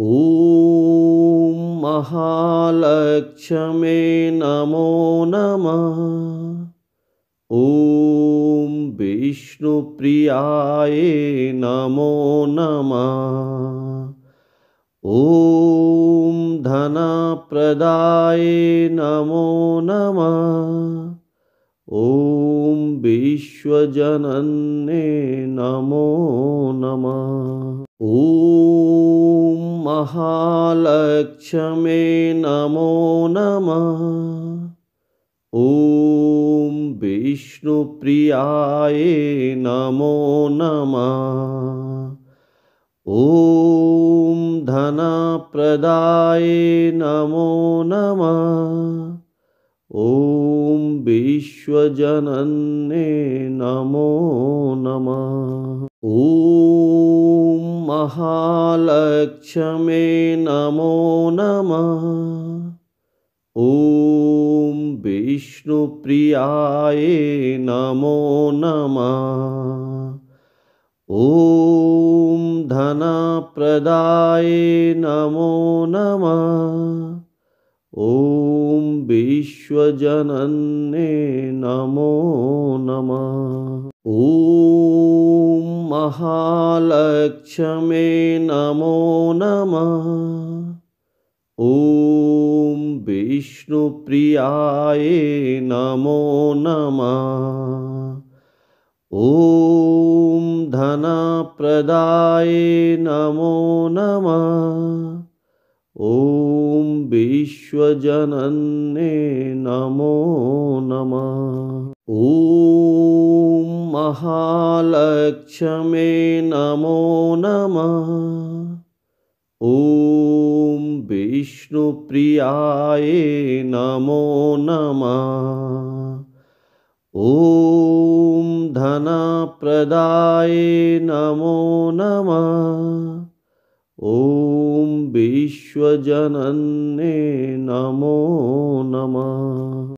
ॐ महालक्ष्मे नमो नमः। ॐ विष्णुप्रियाय नमो नमः। ॐ धनप्रदाय नमो नमः। ॐ विश्वजनन्ये नमो नमः। ॐ महालक्ष्मे नमो नमः। ॐ विष्णुप्रियाय नमो नमः। ॐ धनप्रदाय नमो नमः। ॐ विश्वजनन्ये नमो नमः। ॐ महालक्ष्मे नमो नमः। ॐ विष्णुप्रियाय नमो नमः। ॐ धनप्रदाय नमो नमः। ॐ विश्वजनन्ये नमो नमः। ॐ महालक्ष्मे नमो नमः। ॐ विष्णुप्रियाय नमो नमः। ॐ धनप्रदाय नमो नमः। ॐ विश्वजनन्ये नमो नमः। ॐ महालक्ष्मे नमो नमः। ॐ विष्णुप्रियाय नमो नमः। ॐ धनप्रदाय नमो नमः। ॐ विश्वजनन्ये नमो नमः।